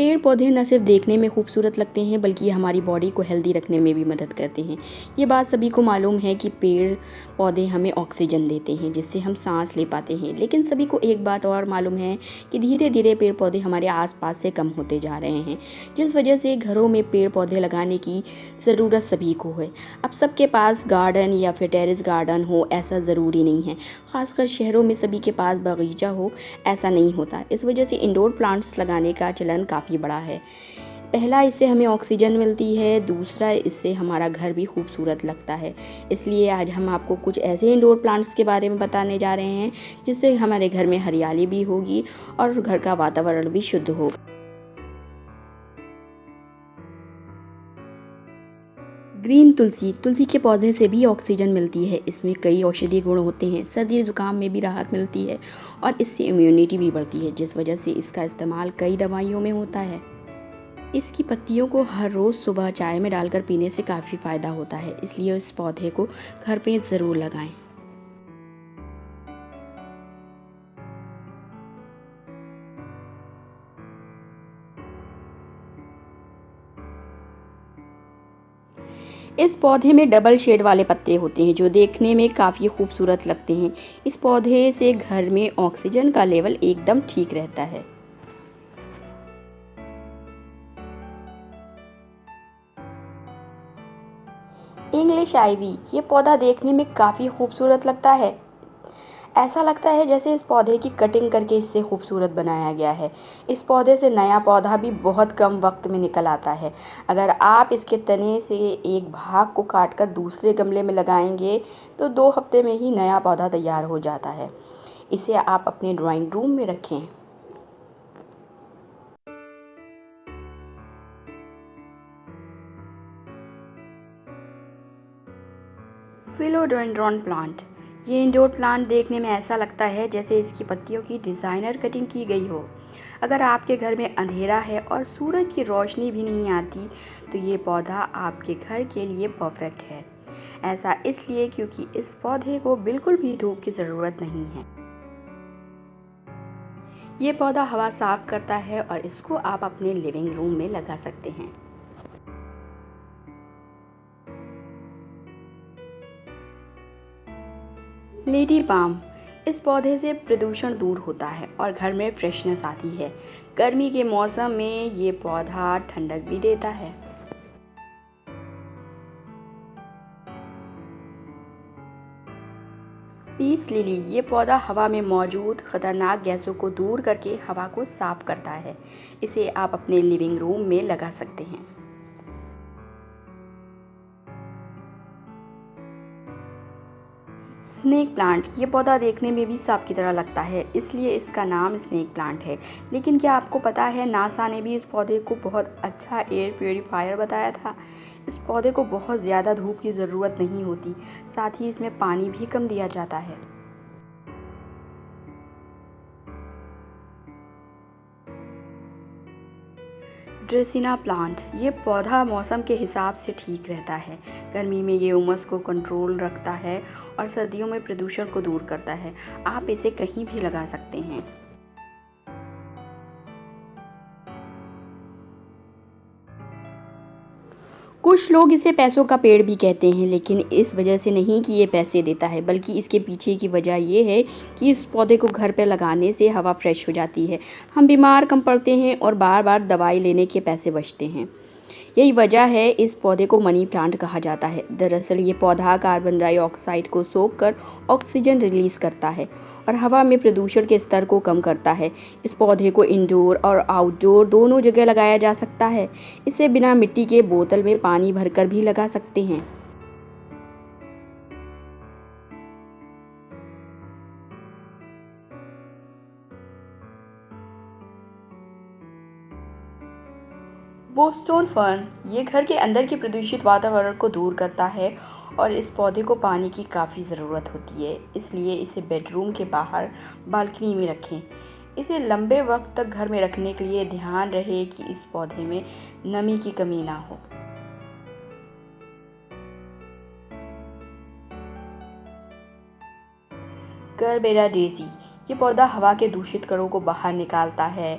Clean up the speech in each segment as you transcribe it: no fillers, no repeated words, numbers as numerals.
पेड़ पौधे न सिर्फ देखने में खूबसूरत लगते हैं बल्कि ये हमारी बॉडी को हेल्दी रखने में भी मदद करते हैं। ये बात सभी को मालूम है कि पेड़ पौधे हमें ऑक्सीजन देते हैं जिससे हम सांस ले पाते हैं। लेकिन सभी को एक बात और मालूम है कि धीरे धीरे पेड़ पौधे हमारे आसपास से कम होते जा रहे हैं, जिस वजह से घरों में पेड़ पौधे लगाने की ज़रूरत सभी को है। अब सबके पास गार्डन या फिर टेरेस गार्डन हो ऐसा ज़रूरी नहीं है। खासकर शहरों में सभी के पास बगीचा हो ऐसा नहीं होता। इस वजह से इंडोर प्लांट्स लगाने का चलन काफ़ी बड़ा है। पहला, इससे हमें ऑक्सीजन मिलती है, दूसरा इससे हमारा घर भी खूबसूरत लगता है। इसलिए आज हम आपको कुछ ऐसे इंडोर प्लांट्स के बारे में बताने जा रहे हैं जिससे हमारे घर में हरियाली भी होगी और घर का वातावरण भी शुद्ध होगा। ग्रीन तुलसी। तुलसी के पौधे से भी ऑक्सीजन मिलती है। इसमें कई औषधीय गुण होते हैं। सर्दी जुकाम में भी राहत मिलती है और इससे इम्यूनिटी भी बढ़ती है, जिस वजह से इसका इस्तेमाल कई दवाइयों में होता है। इसकी पत्तियों को हर रोज़ सुबह चाय में डालकर पीने से काफ़ी फ़ायदा होता है, इसलिए इस पौधे को घर पे ज़रूर लगाएं। इस पौधे में डबल शेड वाले पत्ते होते हैं जो देखने में काफ़ी खूबसूरत लगते हैं। इस पौधे से घर में ऑक्सीजन का लेवल एकदम ठीक रहता है। English ivy. ये पौधा देखने में काफ़ी खूबसूरत लगता है। ऐसा लगता है जैसे इस पौधे की कटिंग करके इससे खूबसूरत बनाया गया है। इस पौधे से नया पौधा भी बहुत कम वक्त में निकल आता है। अगर आप इसके तने से एक भाग को काटकर दूसरे गमले में लगाएंगे तो 2 हफ्ते में ही नया पौधा तैयार हो जाता है। इसे आप अपने ड्राइंग रूम में रखें। Philodendron plant. ये इंडोर प्लांट देखने में ऐसा लगता है जैसे इसकी पत्तियों की डिज़ाइनर कटिंग की गई हो। अगर आपके घर में अंधेरा है और सूरज की रोशनी भी नहीं आती तो ये पौधा आपके घर के लिए परफेक्ट है। ऐसा इसलिए क्योंकि इस पौधे को बिल्कुल भी धूप की ज़रूरत नहीं है। ये पौधा हवा साफ करता है और इसको आप अपने लिविंग रूम में लगा सकते हैं। Lady balm. इस पौधे से प्रदूषण दूर होता है और घर में फ्रेशनेस आती है। गर्मी के मौसम में ये पौधा ठंडक भी देता है। Peace lily. ये पौधा हवा में मौजूद खतरनाक गैसों को दूर करके हवा को साफ करता है। इसे आप अपने लिविंग रूम में लगा सकते हैं। Snake plant. ये पौधा देखने में भी सांप की तरह लगता है, इसलिए इसका नाम स्नेक प्लांट है। लेकिन क्या आपको पता है नासा ने भी इस पौधे को बहुत अच्छा एयर प्योरीफायर बताया था। इस पौधे को बहुत ज़्यादा धूप की ज़रूरत नहीं होती, साथ ही इसमें पानी भी कम दिया जाता है। ड्रेसिना प्लांट। ये पौधा मौसम के हिसाब से ठीक रहता है। गर्मी में ये उमस को कंट्रोल रखता है और सर्दियों में प्रदूषण को दूर करता है। आप इसे कहीं भी लगा सकते हैं। कुछ लोग इसे पैसों का पेड़ भी कहते हैं, लेकिन इस वजह से नहीं कि ये पैसे देता है, बल्कि इसके पीछे की वजह ये है कि इस पौधे को घर पे लगाने से हवा फ्रेश हो जाती है, हम बीमार कम पड़ते हैं और बार बार दवाई लेने के पैसे बचते हैं। यही वजह है इस पौधे को मनी प्लांट कहा जाता है। दरअसल ये पौधा कार्बन डाइऑक्साइड को सोख कर ऑक्सीजन रिलीज करता है और हवा में प्रदूषण के स्तर को कम करता है। इस पौधे को इंडोर और आउटडोर दोनों जगह लगाया जा सकता है। इसे बिना मिट्टी के बोतल में पानी भरकर भी लगा सकते हैं। Boston fern. ये घर के अंदर के प्रदूषित वातावरण को दूर करता है और इस पौधे को पानी की काफ़ी ज़रूरत होती है, इसलिए इसे बेडरूम के बाहर बालकनी में रखें। इसे लंबे वक्त तक घर में रखने के लिए ध्यान रहे कि इस पौधे में नमी की कमी ना हो। करबेरा डेजी। ये पौधा हवा के दूषित कणों को बाहर निकालता है।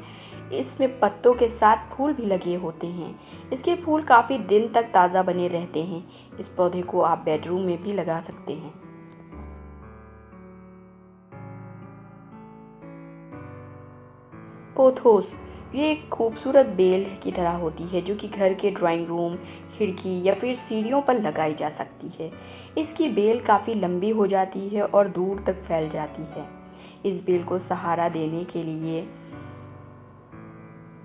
इसमें पत्तों के साथ फूल भी लगे होते हैं। इसके फूल काफ़ी दिन तक ताज़ा बने रहते हैं। इस पौधे को आप बेडरूम में भी लगा सकते हैं। पोथोस ये एक खूबसूरत बेल की तरह होती है जो कि घर के ड्राइंग रूम, खिड़की या फिर सीढ़ियों पर लगाई जा सकती है। इसकी बेल काफ़ी लंबी हो जाती है और दूर तक फैल जाती है। इस बेल को सहारा देने के लिए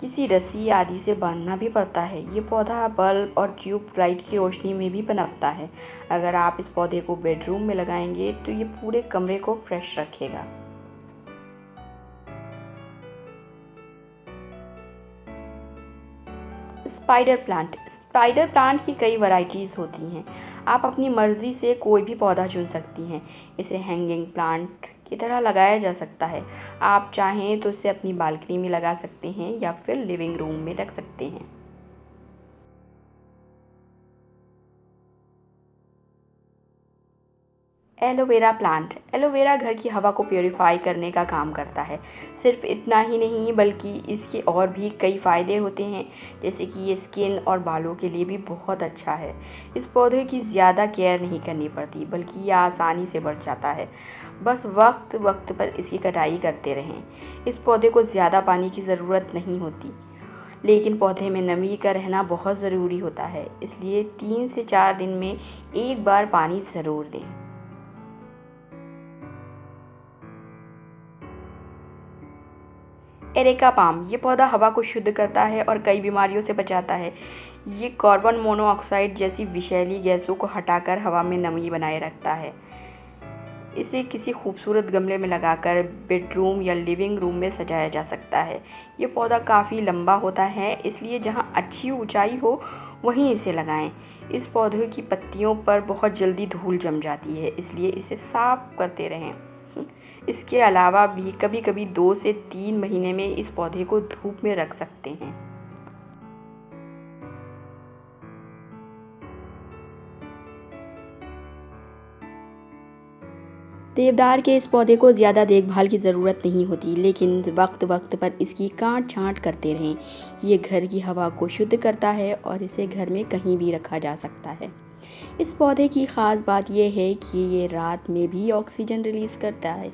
किसी रस्सी आदि से बांधना भी पड़ता है। ये पौधा बल्ब और ट्यूब लाइट की रोशनी में भी पनपता है। अगर आप इस पौधे को बेडरूम में लगाएंगे तो ये पूरे कमरे को फ्रेश रखेगा। स्पाइडर प्लांट की कई वैरायटीज़ होती हैं। आप अपनी मर्ज़ी से कोई भी पौधा चुन सकती हैं। इसे हैंगिंग प्लांट की तरह लगाया जा सकता है। आप चाहें तो इसे अपनी बालकनी में लगा सकते हैं या फिर लिविंग रूम में रख सकते हैं। एलोवेरा प्लांट एलोवेरा घर की हवा को प्योरीफाई करने का काम करता है। सिर्फ इतना ही नहीं बल्कि इसके और भी कई फ़ायदे होते हैं, जैसे कि ये स्किन और बालों के लिए भी बहुत अच्छा है। इस पौधे की ज़्यादा केयर नहीं करनी पड़ती बल्कि यह आसानी से बढ़ जाता है। बस वक्त वक्त पर इसकी कटाई करते रहें। इस पौधे को ज़्यादा पानी की ज़रूरत नहीं होती, लेकिन पौधे में नमी का रहना बहुत ज़रूरी होता है, इसलिए 3 से 4 दिन में एक बार पानी ज़रूर दें। एरेका पाम ये पौधा हवा को शुद्ध करता है और कई बीमारियों से बचाता है। ये कार्बन मोनोऑक्साइड जैसी विषैली गैसों को हटाकर हवा में नमी बनाए रखता है। इसे किसी खूबसूरत गमले में लगाकर बेडरूम या लिविंग रूम में सजाया जा सकता है। ये पौधा काफ़ी लंबा होता है, इसलिए जहाँ अच्छी ऊंचाई हो वहीं इसे लगाएं। इस पौधे की पत्तियों पर बहुत जल्दी धूल जम जाती है, इसलिए इसे साफ करते रहें। इसके अलावा भी कभी कभी 2 से 3 महीने में इस पौधे को धूप में रख सकते हैं। देवदार के इस पौधे को ज़्यादा देखभाल की ज़रूरत नहीं होती, लेकिन वक्त वक्त पर इसकी काट छांट करते रहें। ये घर की हवा को शुद्ध करता है और इसे घर में कहीं भी रखा जा सकता है। इस पौधे की ख़ास बात यह है कि ये रात में भी ऑक्सीजन रिलीज़ करता है।